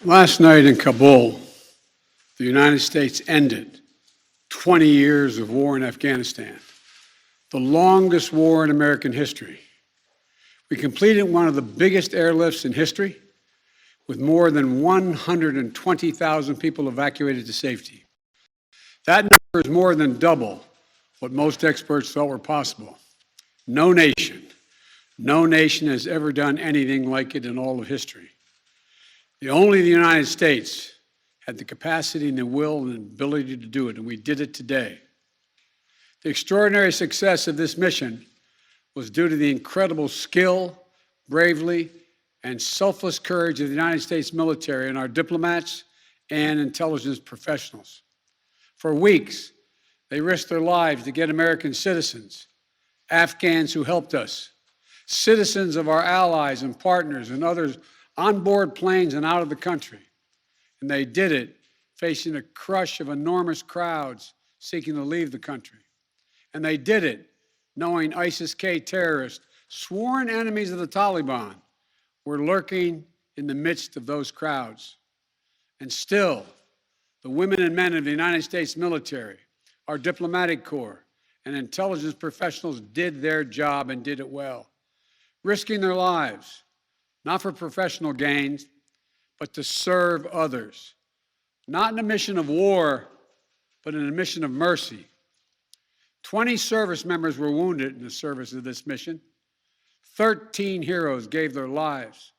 Last night in Kabul, the United States ended 20 years of war in Afghanistan, the longest war in American history. We completed one of the biggest airlifts in history, with more than 120,000 people evacuated to safety. That number is more than double what most experts thought were possible. No nation has ever done anything like it in all of history. Only the United States had the capacity and the will and ability to do it, and we did it today. The extraordinary success of this mission was due to the incredible skill, bravery, and selfless courage of the United States military and our diplomats and intelligence professionals. For weeks, they risked their lives to get American citizens, Afghans who helped us, citizens of our allies and partners and others on board planes and out of the country. And they did it facing a crush of enormous crowds seeking to leave the country. And they did it knowing ISIS-K terrorists, sworn enemies of the Taliban, were lurking in the midst of those crowds. And still, the women and men of the United States military, our diplomatic corps, and intelligence professionals did their job and did it well, risking their lives, not for professional gains, but to serve others, not in a mission of war, but in a mission of mercy. 20 service members were wounded in the service of this mission. 13 heroes gave their lives.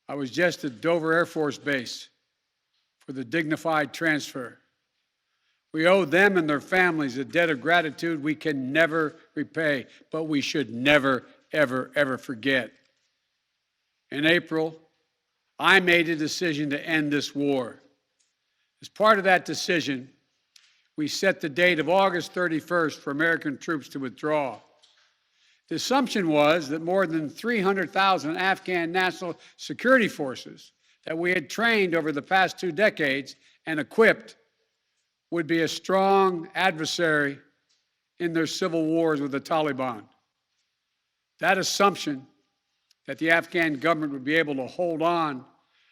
I was just at Dover Air Force Base for the dignified transfer. We owe them and their families a debt of gratitude we can never repay, but we should never, ever, ever forget. In April, I made a decision to end this war. As part of that decision, we set the date of August 31st for American troops to withdraw. The assumption was that more than 300,000 Afghan national security forces that we had trained over the past 2 decades and equipped would be a strong adversary in their civil wars with the Taliban. That assumption that the Afghan government would be able to hold on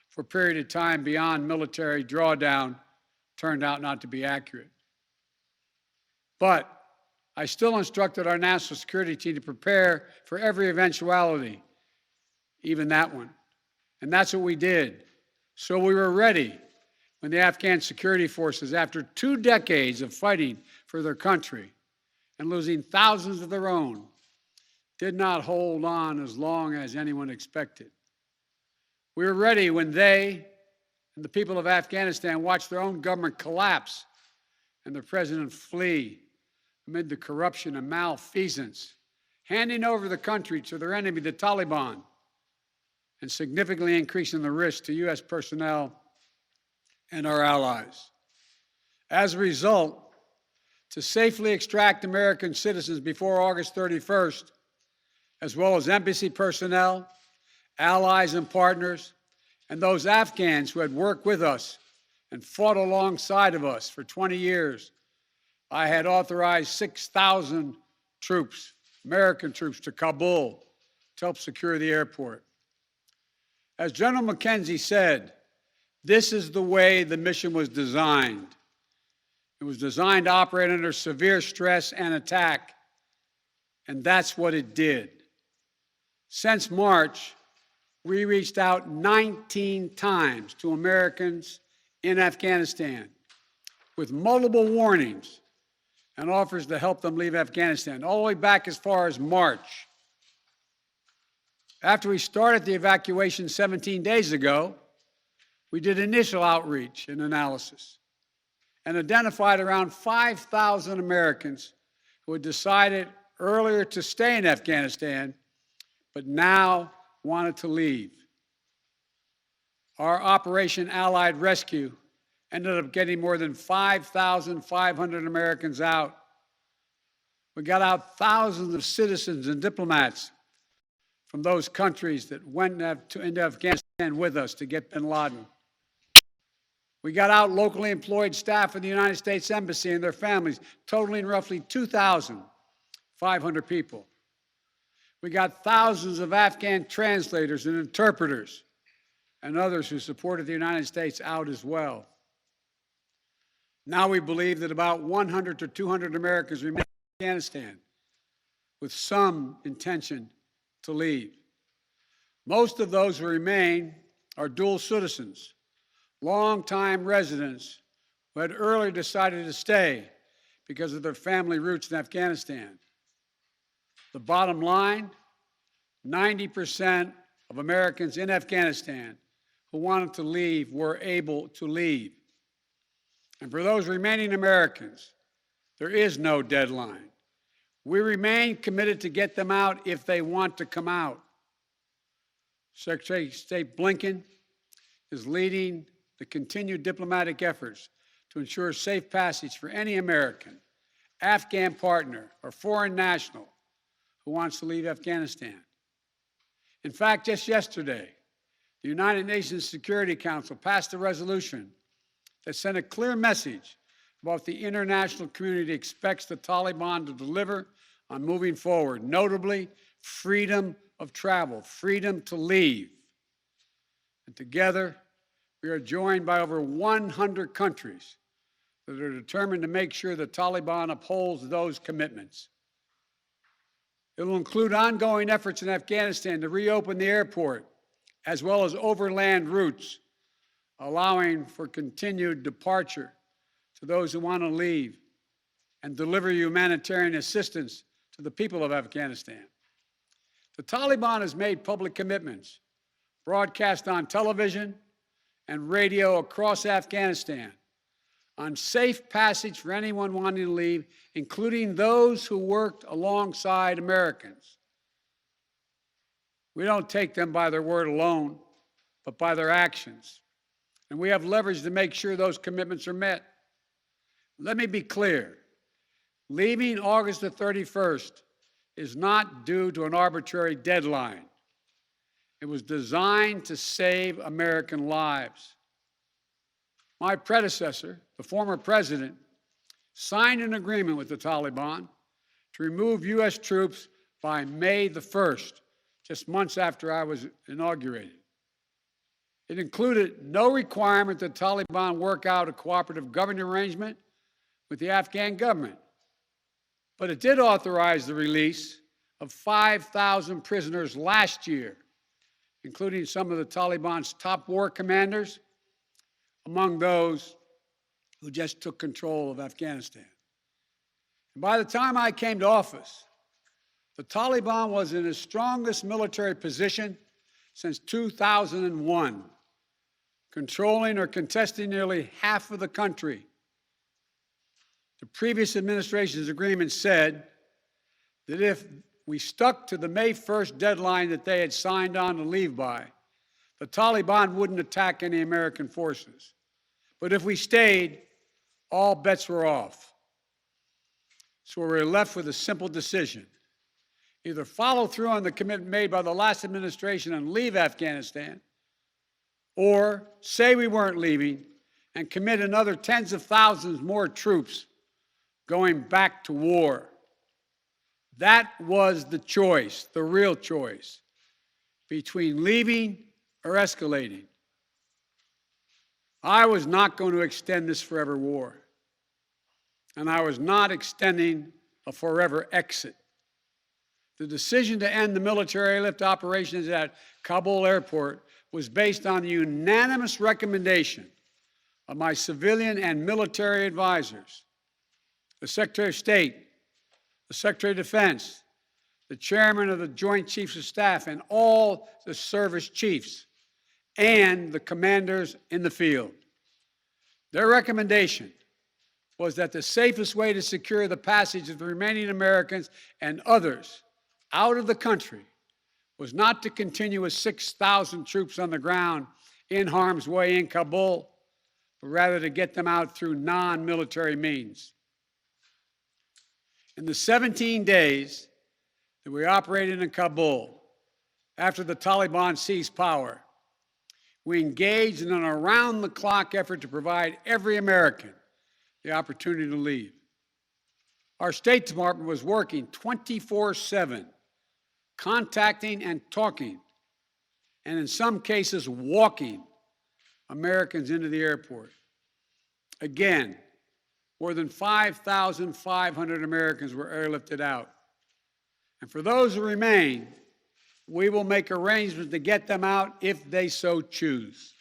for a period of time beyond military drawdown turned out not to be accurate. But I still instructed our national security team to prepare for every eventuality, even that one. And that's what we did. So we were ready when the Afghan security forces, after 2 decades of fighting for their country and losing thousands of their own, did not hold on as long as anyone expected. We were ready when they and the people of Afghanistan watched their own government collapse and their president flee amid the corruption and malfeasance, handing over the country to their enemy, the Taliban, and significantly increasing the risk to U.S. personnel and our allies. As a result, to safely extract American citizens before August 31st, as well as embassy personnel, allies and partners, and those Afghans who had worked with us and fought alongside of us for 20 years, I had authorized 6,000 troops, American troops, to Kabul to help secure the airport. As General McKenzie said, this is the way the mission was designed. It was designed to operate under severe stress and attack, and that's what it did. Since March, we reached out 19 times to Americans in Afghanistan with multiple warnings and offers to help them leave Afghanistan, all the way back as far as March. After we started the evacuation 17 days ago, we did initial outreach and analysis and identified around 5,000 Americans who had decided earlier to stay in Afghanistan but now wanted to leave. Our Operation Allied Rescue ended up getting more than 5,500 Americans out. We got out thousands of citizens and diplomats from those countries that went into Afghanistan with us to get bin Laden. We got out locally employed staff of the United States Embassy and their families, totaling roughly 2,500 people. We got thousands of Afghan translators and interpreters and others who supported the United States out as well. Now we believe that about 100 to 200 Americans remain in Afghanistan, with some intention to leave. Most of those who remain are dual citizens, longtime residents who had earlier decided to stay because of their family roots in Afghanistan. The bottom line, 90% of Americans in Afghanistan who wanted to leave were able to leave. And for those remaining Americans, there is no deadline. We remain committed to get them out if they want to come out. Secretary of State Blinken is leading the continued diplomatic efforts to ensure safe passage for any American, Afghan partner, or foreign national who wants to leave Afghanistan. In fact, just yesterday, the United Nations Security Council passed a resolution that sent a clear message about what the international community expects the Taliban to deliver on moving forward, notably freedom of travel, freedom to leave. And together, we are joined by over 100 countries that are determined to make sure the Taliban upholds those commitments. It will include ongoing efforts in Afghanistan to reopen the airport, as well as overland routes, allowing for continued departure to those who want to leave and deliver humanitarian assistance to the people of Afghanistan. The Taliban has made public commitments, broadcast on television and radio across Afghanistan, on safe passage for anyone wanting to leave, including those who worked alongside Americans. We don't take them by their word alone, but by their actions. And we have leverage to make sure those commitments are met. Let me be clear. Leaving August the 31st is not due to an arbitrary deadline. It was designed to save American lives. My predecessor, the former president, signed an agreement with the Taliban to remove U.S. troops by May the 1st, just months after I was inaugurated. It included no requirement that the Taliban work out a cooperative governing arrangement with the Afghan government. But it did authorize the release of 5,000 prisoners last year, including some of the Taliban's top war commanders, among those who just took control of Afghanistan. And by the time I came to office, the Taliban was in its strongest military position since 2001, controlling or contesting nearly half of the country. The previous administration's agreement said that if we stuck to the May 1st deadline that they had signed on to leave by, the Taliban wouldn't attack any American forces. But if we stayed, all bets were off. So we were left with a simple decision. Either follow through on the commitment made by the last administration and leave Afghanistan, or say we weren't leaving and commit another tens of thousands more troops going back to war. That was the choice, the real choice, between leaving or escalating. I was not going to extend this forever war, and I was not extending a forever exit. The decision to end the military airlift operations at Kabul airport was based on the unanimous recommendation of my civilian and military advisors, the Secretary of State, the Secretary of Defense, the Chairman of the Joint Chiefs of Staff, and all the service chiefs, and the commanders in the field. Their recommendation was that the safest way to secure the passage of the remaining Americans and others out of the country was not to continue with 6,000 troops on the ground in harm's way in Kabul, but rather to get them out through non-military means. In the 17 days that we operated in Kabul, after the Taliban seized power, we engaged in an around-the-clock effort to provide every American the opportunity to leave. Our State Department was working 24/7, contacting and talking and in some cases walking Americans into the airport. Again, more than 5,500 Americans were airlifted out. And for those who remain, we will make arrangements to get them out if they so choose.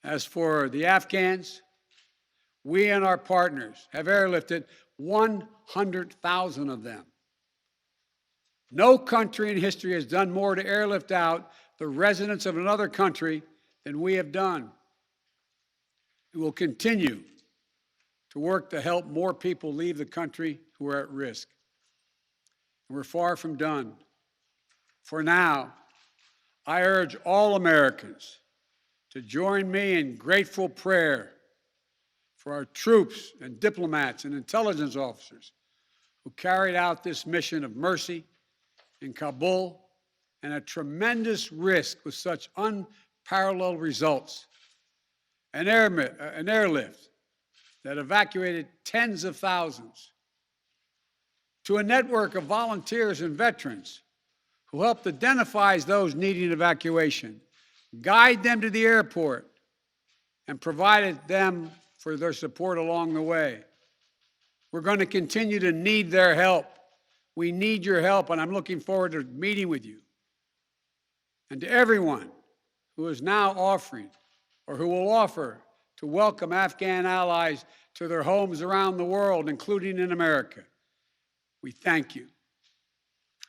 As for the Afghans, we and our partners have airlifted 100,000 of them. No country in history has done more to airlift out the residents of another country than we have done. We will continue to work to help more people leave the country who are at risk. And we're far from done. For now, I urge all Americans to join me in grateful prayer for our troops and diplomats and intelligence officers who carried out this mission of mercy in Kabul and at tremendous risk with such unparalleled results. An airlift that evacuated tens of thousands, to a network of volunteers and veterans who helped identify those needing evacuation, guide them to the airport, and provided them for their support along the way. We're going to continue to need their help. We need your help, and I'm looking forward to meeting with you. And to everyone who is now offering or who will offer to welcome Afghan allies to their homes around the world, including in America, we thank you.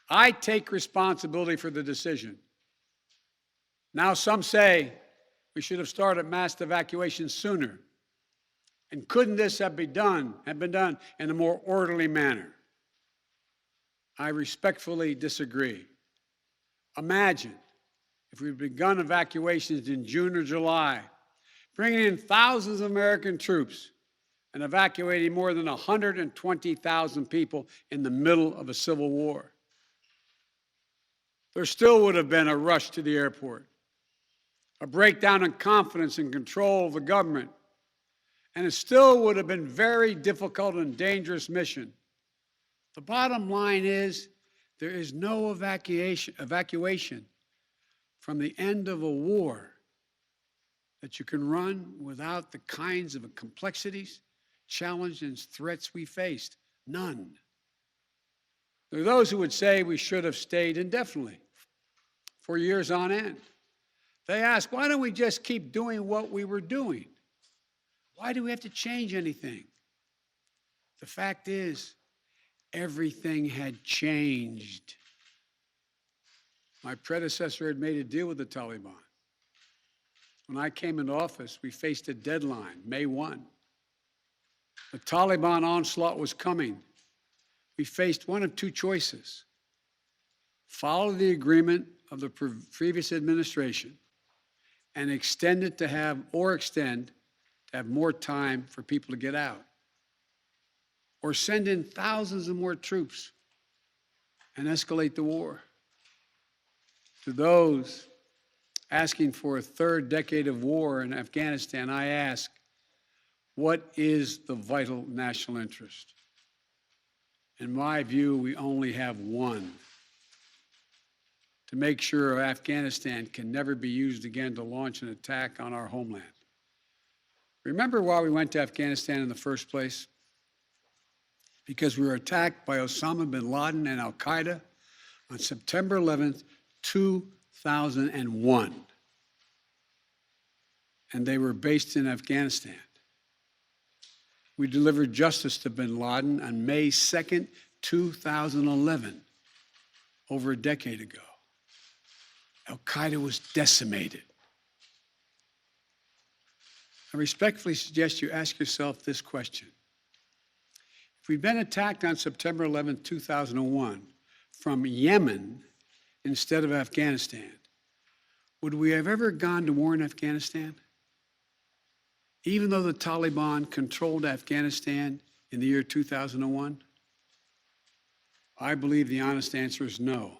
I take responsibility for the decision. Now some say we should have started mass evacuation sooner. And couldn't this have been done in a more orderly manner? I respectfully disagree. Imagine if we'd begun evacuations in June or July, bringing in thousands of American troops and evacuating more than 120,000 people in the middle of a civil war. There still would have been a rush to the airport, a breakdown in confidence and control of the government, and it still would have been a very difficult and dangerous mission. The bottom line is there is no evacuation from the end of a war that you can run without the kinds of complexities, challenges, and threats we faced. None. There are those who would say we should have stayed indefinitely for years on end. They ask, why don't we just keep doing what we were doing? Why do we have to change anything? The fact is, everything had changed. My predecessor had made a deal with the Taliban. When I came into office, we faced a deadline, May 1. The Taliban onslaught was coming. We faced one of two choices: follow the agreement of the previous administration and extend to have more time for people to get out, or send in thousands of more troops and escalate the war. To those asking for a third decade of war in Afghanistan, I ask, what is the vital national interest? In my view, we only have one: to make sure Afghanistan can never be used again to launch an attack on our homeland. Remember why we went to Afghanistan in the first place? Because we were attacked by Osama bin Laden and al-Qaeda on September 11th, 2001. And they were based in Afghanistan. We delivered justice to bin Laden on May 2nd, 2011, over a decade ago. Al-Qaeda was decimated. I respectfully suggest you ask yourself this question. If we'd been attacked on September 11, 2001, from Yemen instead of Afghanistan, would we have ever gone to war in Afghanistan? Even though the Taliban controlled Afghanistan in the year 2001? I believe the honest answer is no.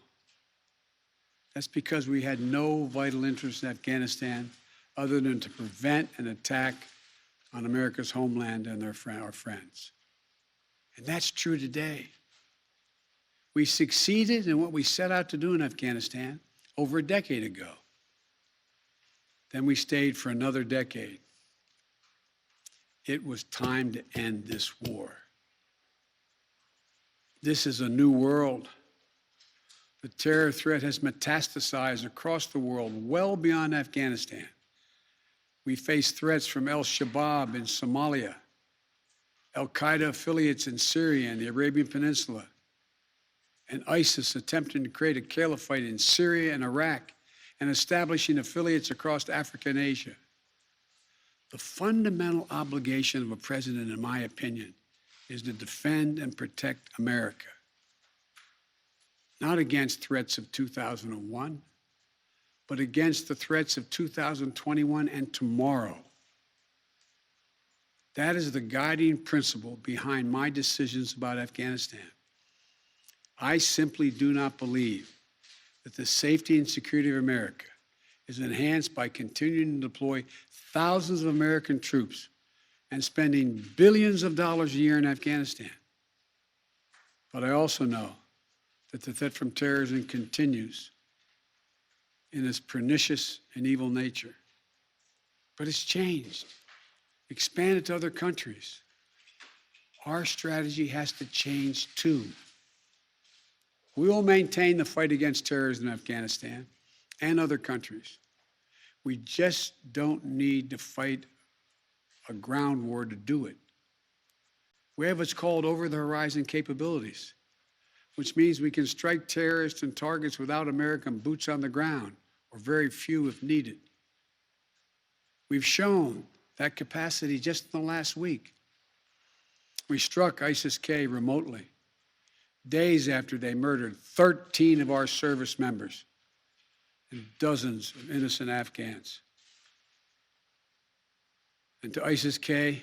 That's because we had no vital interest in Afghanistan other than to prevent an attack on America's homeland and our friends. And that's true today. We succeeded in what we set out to do in Afghanistan. over a decade ago. Then we stayed for another decade. It was time to end this war. This is a new world. The terror threat has metastasized across the world, well beyond Afghanistan. We face threats from al-Shabaab in Somalia, al-Qaeda affiliates in Syria and the Arabian Peninsula, and ISIS attempting to create a caliphate in Syria and Iraq and establishing affiliates across Africa and Asia. The fundamental obligation of a president, in my opinion, is to defend and protect America. Not against threats of 2001, but against the threats of 2021 and tomorrow. That is the guiding principle behind my decisions about Afghanistan. I simply do not believe that the safety and security of America is enhanced by continuing to deploy thousands of American troops and spending billions of dollars a year in Afghanistan. But I also know that the threat from terrorism continues in its pernicious and evil nature. But it's changed, expanded to other countries. Our strategy has to change too. We will maintain the fight against terrorism in Afghanistan and other countries. We just don't need to fight a ground war to do it. We have what's called over-the-horizon capabilities, which means we can strike terrorists and targets without American boots on the ground, or very few if needed. We've shown that capacity just in the last week. We struck ISIS-K remotely, days after they murdered 13 of our service members and dozens of innocent Afghans. And to ISIS-K,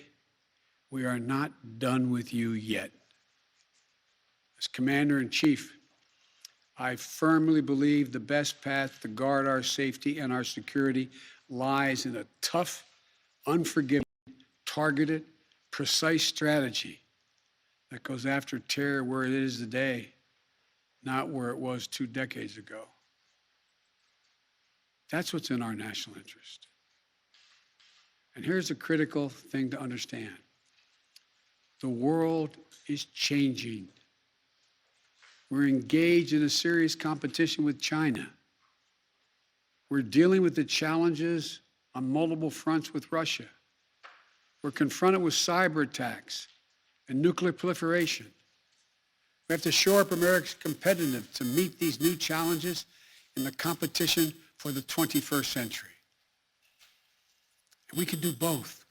we are not done with you yet. As Commander-in-Chief, I firmly believe the best path to guard our safety and our security lies in a tough, unforgiving, targeted, precise strategy that goes after terror where it is today, not where it was 2 decades ago. That's what's in our national interest. And here's a critical thing to understand. The world is changing. We're engaged in a serious competition with China. We're dealing with the challenges on multiple fronts with Russia. We're confronted with cyber attacks and nuclear proliferation. We have to shore up America's competitiveness to meet these new challenges in the competition for the 21st century. And we can do both.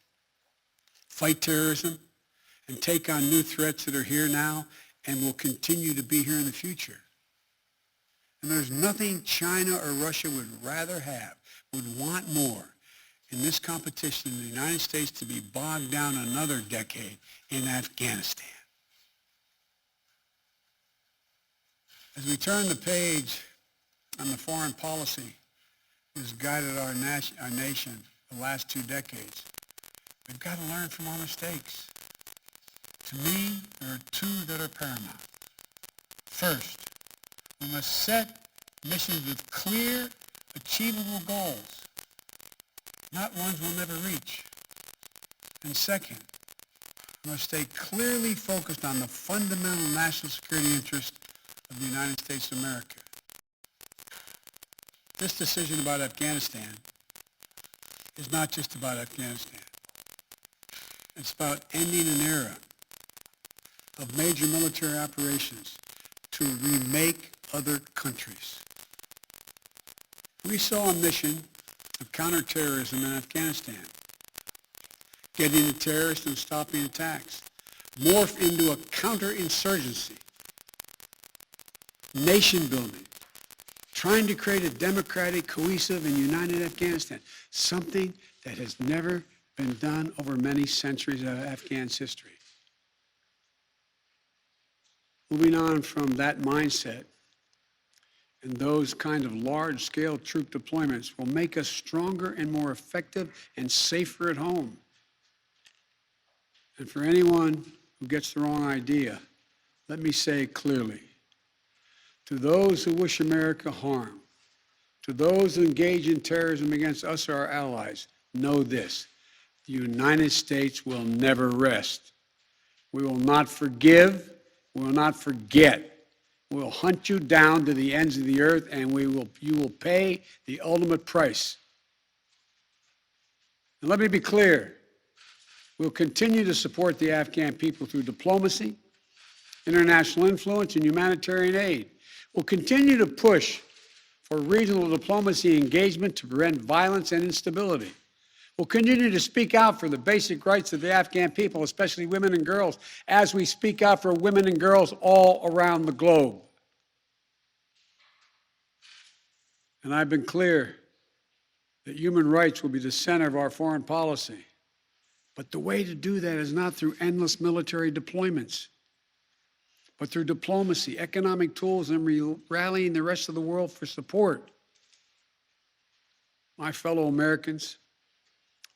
Fight terrorism and take on new threats that are here now and will continue to be here in the future. And there's nothing China or Russia would rather have, would want more in this competition in the United States to be bogged down another decade in Afghanistan. As we turn the page on the foreign policy that has guided our nation the last 2 decades, we've got to learn from our mistakes. To me, there are 2 that are paramount. First, we must set missions with clear, achievable goals, not ones we'll never reach. And second, we must stay clearly focused on the fundamental national security interest of the United States of America. This decision about Afghanistan is not just about Afghanistan. It's about ending an era of major military operations to remake other countries. We saw a mission of counterterrorism in Afghanistan, getting the terrorists and stopping attacks, morph into a counterinsurgency, nation building, trying to create a democratic, cohesive, and united Afghanistan, something that has never been done over many centuries of Afghan's history. Moving on from that mindset and those kind of large-scale troop deployments will make us stronger and more effective and safer at home. And for anyone who gets the wrong idea, let me say clearly, to those who wish America harm, To those who engage in terrorism against us or our allies, know this: the United States will never rest. We will not forgive. We will not forget. We will hunt you down to the ends of the earth, and you will pay the ultimate price. And let me be clear. We'll continue to support the Afghan people through diplomacy, international influence, and humanitarian aid. We'll continue to push for regional diplomacy engagement to prevent violence and instability. We'll continue to speak out for the basic rights of the Afghan people, especially women and girls, as we speak out for women and girls all around the globe. And I've been clear that human rights will be the center of our foreign policy. But the way to do that is not through endless military deployments, but through diplomacy, economic tools, and rallying the rest of the world for support. My fellow Americans,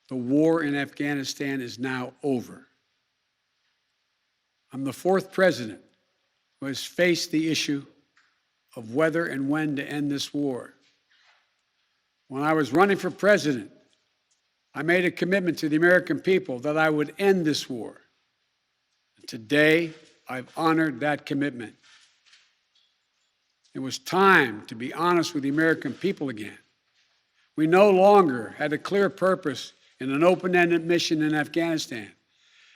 the war in Afghanistan is now over. I'm the fourth president who has faced the issue of whether and when to end this war. When I was running for president, I made a commitment to the American people that I would end this war. And today, I've honored that commitment. It was time to be honest with the American people again. We no longer had a clear purpose in an open-ended mission in Afghanistan.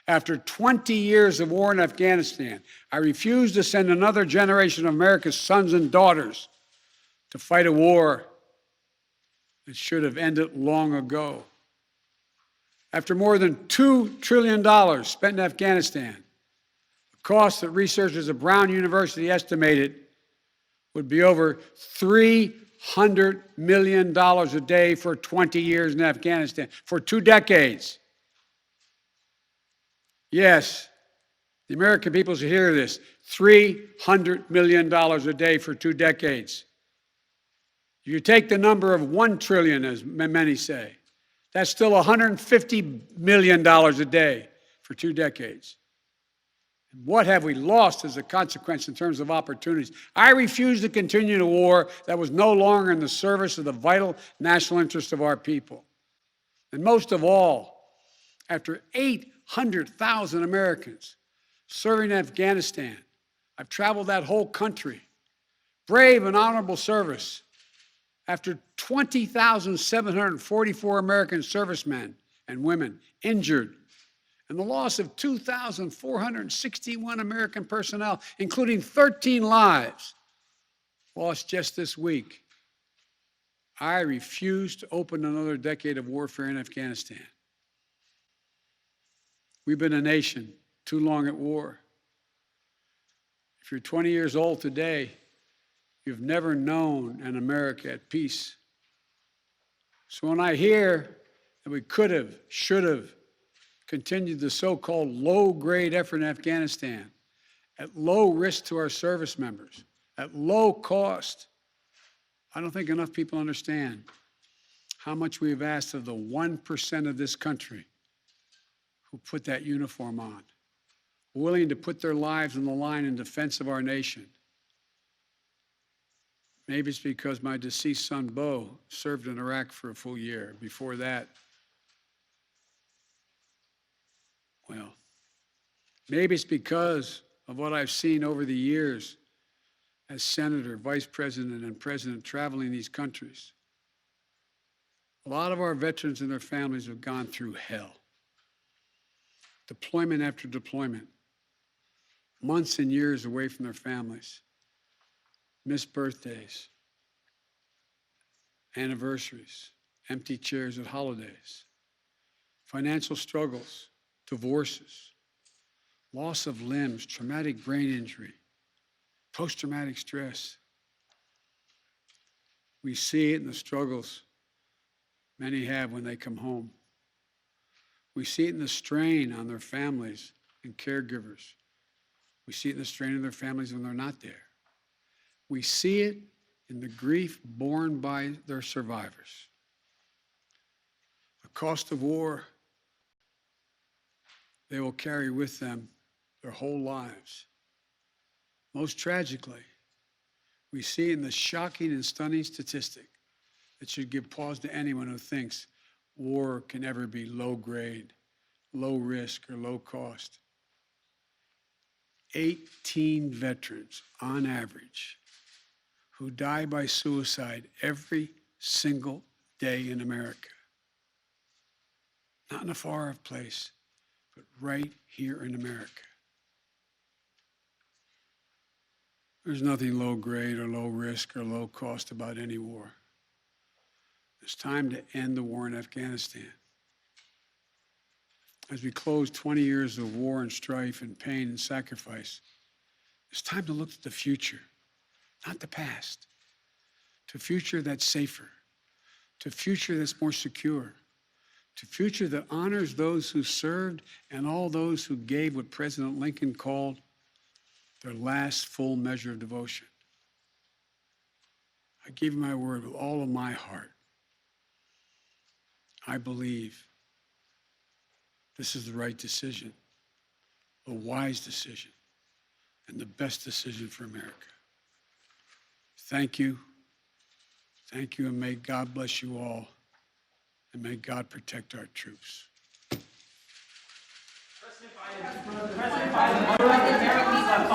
After 20 years of war in Afghanistan, I refused to send another generation of America's sons and daughters to fight a war that should have ended long ago. After more than $2 trillion spent in Afghanistan, the cost that researchers at Brown University estimated would be over $300 million a day for 20 years in Afghanistan, for 2 decades. Yes, the American people should hear this: $300 million a day for 2 decades. You take the number of 1 trillion, as many say, that's still $150 million a day for 2 decades. And what have we lost as a consequence in terms of opportunities? I refuse to continue a war that was no longer in the service of the vital national interests of our people. And most of all, after 800,000 Americans serving in Afghanistan, I've traveled that whole country, brave and honorable service. After 20,744 American servicemen and women injured, and the loss of 2,461 American personnel, including 13 lives lost just this week, I refuse to open another decade of warfare in Afghanistan. We've been a nation too long at war. If you're 20 years old today, you've never known an America at peace. So when I hear that we could have, should have continued the so-called low-grade effort in Afghanistan at low risk to our service members, at low cost, I don't think enough people understand how much we have asked of the 1% of this country who put that uniform on, willing to put their lives on the line in defense of our nation. Maybe it's because my deceased son, Bo, served in Iraq for a full year. Before that, well, maybe it's because of what I've seen over the years as senator, vice president, and president traveling these countries. A lot of our veterans and their families have gone through hell. Deployment after deployment, months and years away from their families. Missed birthdays, anniversaries, empty chairs at holidays, financial struggles, divorces, loss of limbs, traumatic brain injury, post-traumatic stress. We see it in the struggles many have when they come home. We see it in the strain on their families and caregivers. We see it in the strain on their families when they're not there. We see it in the grief borne by their survivors. The cost of war they will carry with them their whole lives. Most tragically, we see in the shocking and stunning statistic that should give pause to anyone who thinks war can ever be low grade, low risk, or low cost. 18 veterans, on average, who die by suicide every single day in America. Not in a far-off place, but right here in America. There's nothing low grade or low risk or low cost about any war. It's time to end the war in Afghanistan. As we close 20 years of war and strife and pain and sacrifice, it's time to look to the future, not the past, to a future that's safer, to a future that's more secure, to a future that honors those who served and all those who gave what President Lincoln called their last full measure of devotion. I give you my word with all of my heart. I believe this is the right decision, a wise decision, and the best decision for America. Thank you. Thank you, and may God bless you all, and may God protect our troops. President Biden,